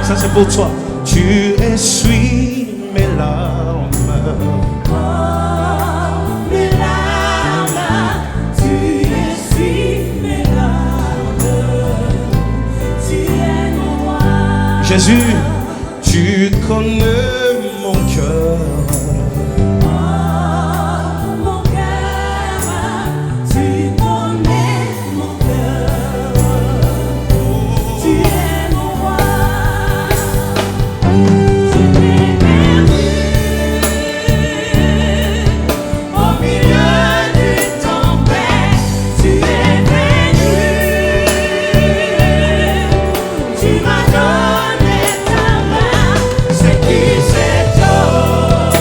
Ça c'est pour toi. Tu essuies mes larmes. Mes larmes, tu essuies mes larmes. Tu es mon roi. Jésus, tu connais mon cœur. Mon cœur, tu connais mon cœur. Tu es mon roi. Je t'ai perdu au milieu d'une tempête. Tu es venu. Tu m'as donné ta main. C'est qui cet homme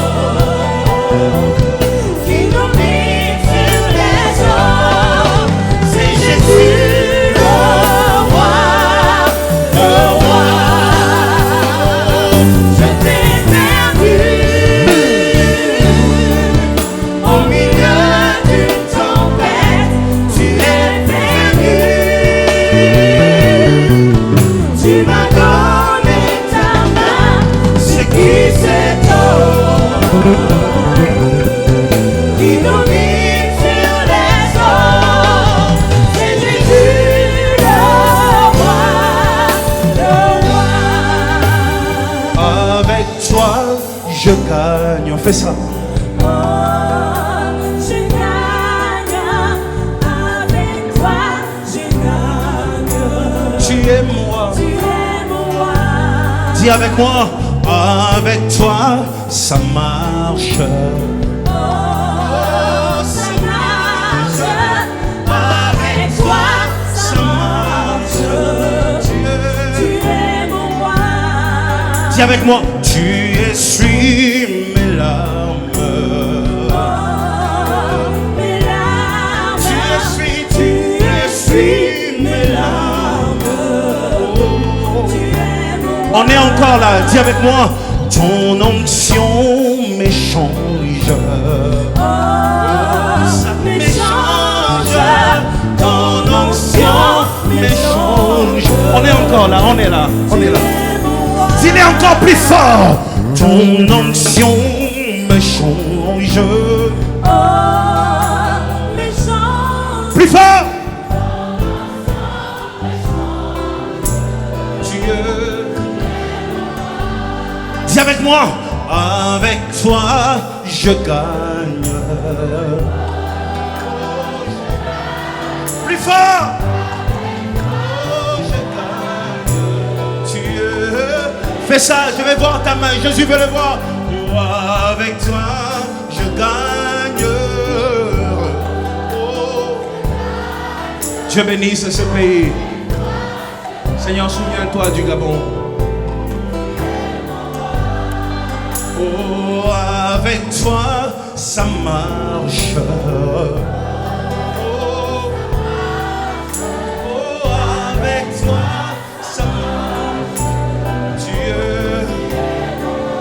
qui domine sur les eaux? C'est Jésus le roi, le roi. Je t'ai perdu au milieu d'une tempête. Tu es venu. Tu m'as donné ta main. C'est qui cet homme qui domine sur les eaux? C'est Jésus le roi, le roi. Avec toi, je gagne. Fais ça. Oh, je gagne, avec toi, je gagne. Tu es moi. Tu es mon roi. Dis avec moi. Avec toi, ça marche. Oh, ça marche, avec toi, ça marche. Tu es mon roi. Dis avec moi. Tu essuies mes larmes. Mes larmes, Tu essuies mes larmes. tu es mon roi. On est encore là. Dis avec moi. Ton onction m'échange. Ça m'échange. Ton onction m'échange. On est encore là. On est là. On est là. Dis-le encore plus fort. Ton onction me change. Oh, méchant. Plus fort. Dieu. Dis avec moi. Avec toi, je gagne. Plus fort. Fais ça, je vais voir ta main, Jésus veut le voir. Oh, avec toi, je gagne. Oh. Dieu bénisse ce pays. Seigneur, souviens-toi du Gabon. Oh, avec toi, ça marche. Oh, oh, avec toi, ça marche. Dieu,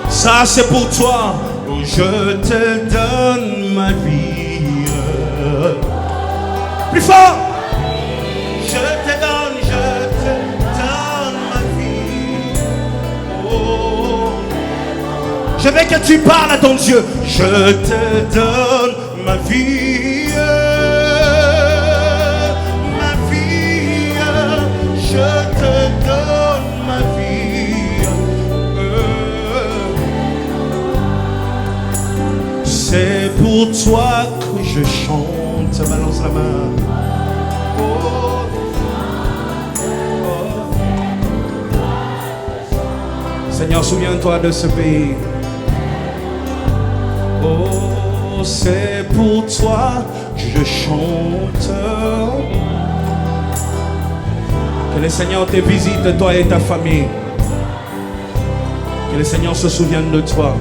ça c'est pour toi. Oh, je te donne ma vie. Plus fort. Je te donne ma vie. Oh. Je veux que tu parles à ton Dieu. Je te donne ma vie. Ma vie. Je te donne ma vie. C'est pour toi que je chante. Balance la main. Seigneur, souviens-toi de ce pays. Oh, c'est pour toi que je chante. Que le Seigneur te visite, toi et ta famille. Que le Seigneur se souvienne de toi.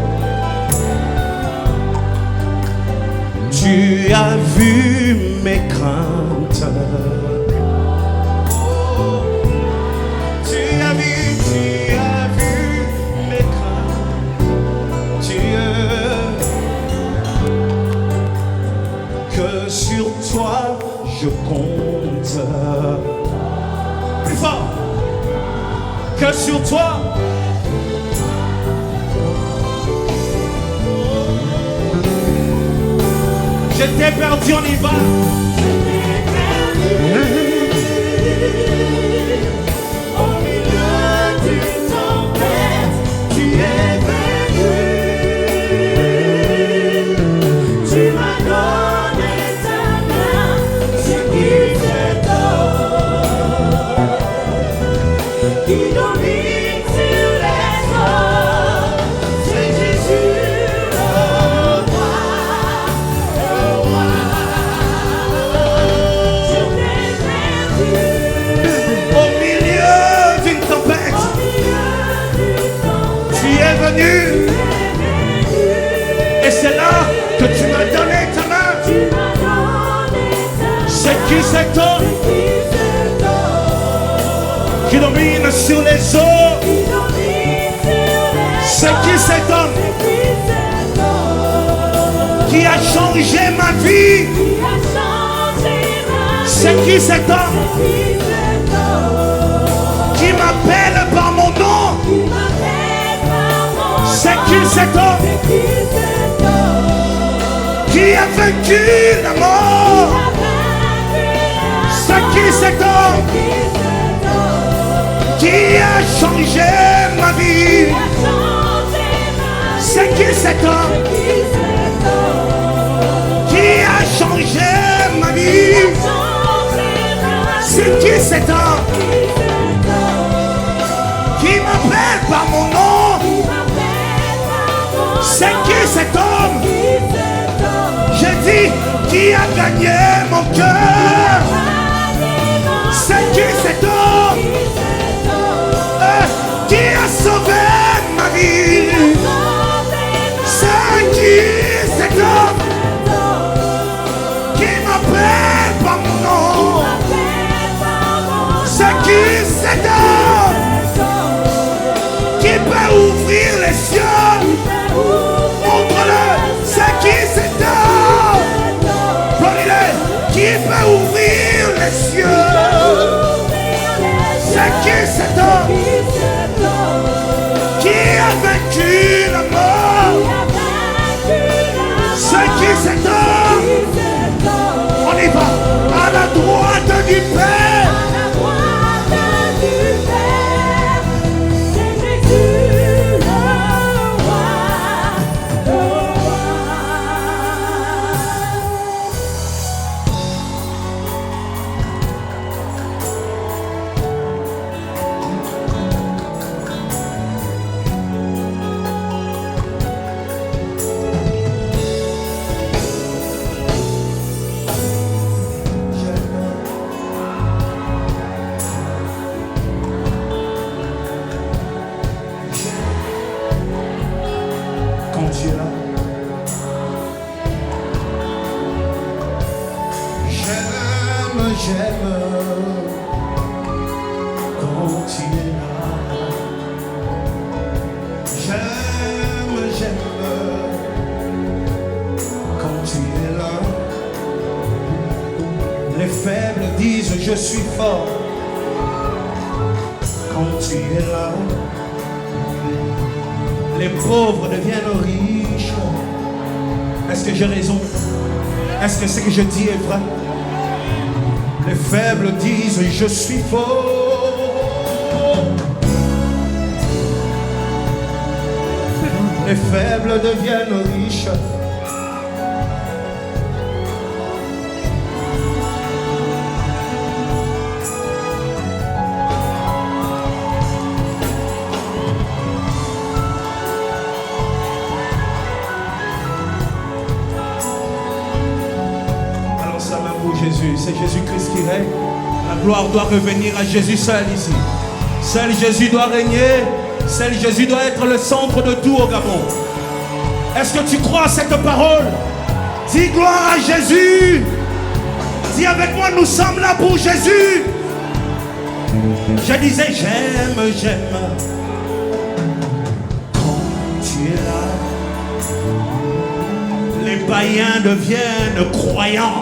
Tu as vu mes craintes. Tu as vu mes craintes. Que sur toi je compte. Plus fort. Que sur toi Je t'ai perdu, on y va. Au milieu d'une tempête, tu es venu. Tu m'as donné ta main, ce qui t'étonne, qui domine sur les eaux. C'est Jésus le roi, le roi. Je t'ai perdu. Au milieu d'une tempête, tu es venu. Et c'est là que tu m'as donné ta main. C'est qui cet homme qui domine sur les eaux? C'est qui cet homme qui a changé ma vie? C'est qui cet homme qui m'appelle par mon nom? C'est qui cet homme qui a vaincu la mort? C'est qui cet homme qui a changé ma vie? C'est qui cet homme qui a changé ma vie? C'est qui cet homme qui m'appelle par mon nom? C'est qui cet homme? Je dis qui a gagné mon cœur? C'est qui cet homme qui a sauvé ma vie? C'est qui cet homme qui m'appelle par mon nom? C'est qui cet homme qui peut ouvrir les cieux? Montre-le. C'est qui cet homme? Prenez-le. Qui peut ouvrir les cieux? C'est qui cet homme qui a vaincu la mort? C'est qui cet homme? On y va. À la droite du Père. Quand tu es là, j'aime quand tu es là. J'aime quand tu es là. Les faibles disent je suis fort quand tu es là. Les pauvres deviennent riches. Est-ce que j'ai raison? Est-ce que ce que je dis est vrai? Les faibles disent je suis fort. Les faibles deviennent riches. Jésus, c'est Jésus-Christ qui règne. La gloire doit revenir à Jésus seul ici. Seul Jésus doit régner. Seul Jésus doit être le centre de tout au Gabon. Est-ce que tu crois à cette parole? Dis gloire à Jésus. Dis avec moi, nous sommes là pour Jésus. Je disais j'aime quand tu es là. Les païens deviennent croyants.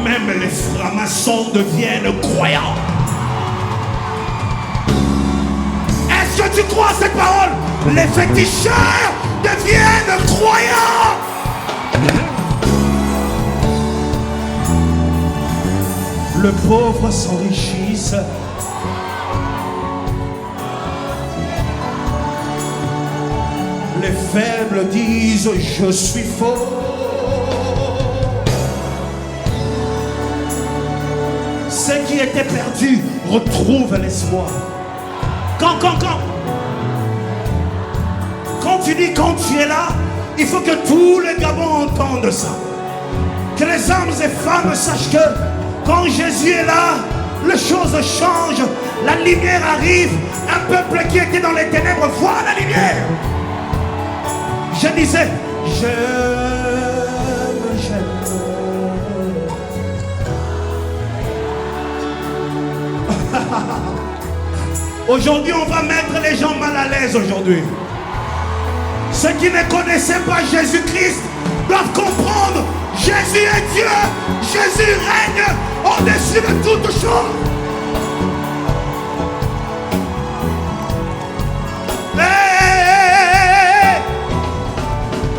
Même les francs-maçons deviennent croyants. Est-ce que tu crois à cette parole? Les féticheurs deviennent croyants. Le pauvre s'enrichisse. Les faibles disent je suis faux. Ceux qui étaient perdus retrouvent l'espoir. Quand tu dis quand tu es là, il faut que tous les Gabons entendent ça. Que les hommes et femmes sachent que quand Jésus est là, les choses changent, la lumière arrive. Un peuple qui était dans les ténèbres voit la lumière. Je disais, j'aime. Aujourd'hui, on va mettre les gens mal à l'aise aujourd'hui. Ceux qui ne connaissaient pas Jésus-Christ doivent comprendre, Jésus est Dieu, Jésus règne au-dessus de toutes choses.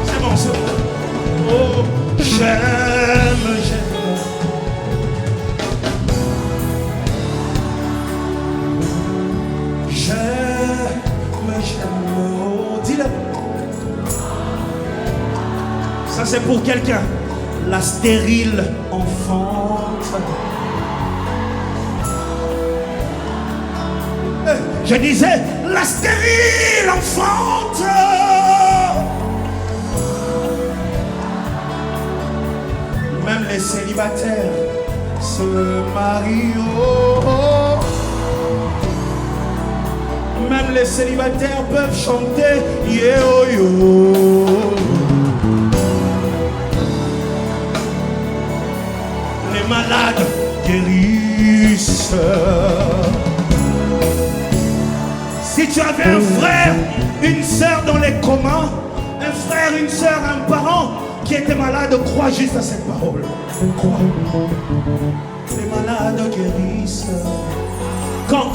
C'est bon. Oh, j'aime. Oh, dis-le. Ça c'est pour quelqu'un. La stérile enfante. Je disais, la stérile enfante. Même les célibataires se marient. Même les célibataires peuvent chanter yo yo. Les malades guérissent. Si tu avais un frère, une soeur dans les communs, un frère, une soeur, un parent qui était malade, crois juste à cette parole. Crois. Les malades guérissent. Quand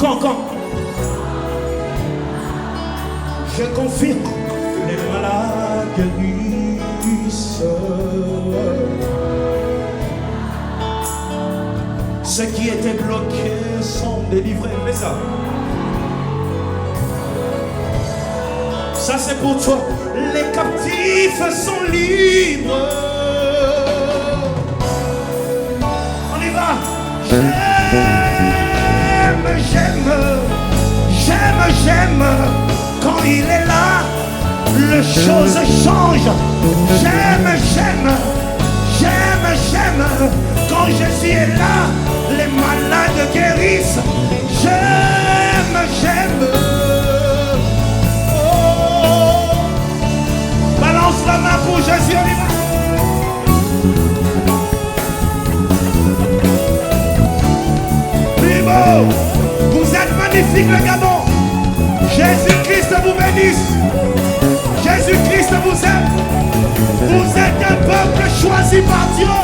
je confirme, les malades guérissent. Ceux qui étaient bloqués sont délivrés. Fais ça. Ça c'est pour toi. Les captifs sont libres. On y va. J'aime. Quand il est là, les choses changent. J'aime. Quand Jésus est là, les malades guérissent. J'aime. Oh. Balance la main pour Jésus, on y va. Primo, vous êtes magnifique le Gabon. Jésus-Christ vous bénisse. Jésus-Christ vous aime. Vous êtes un peuple choisi par Dieu.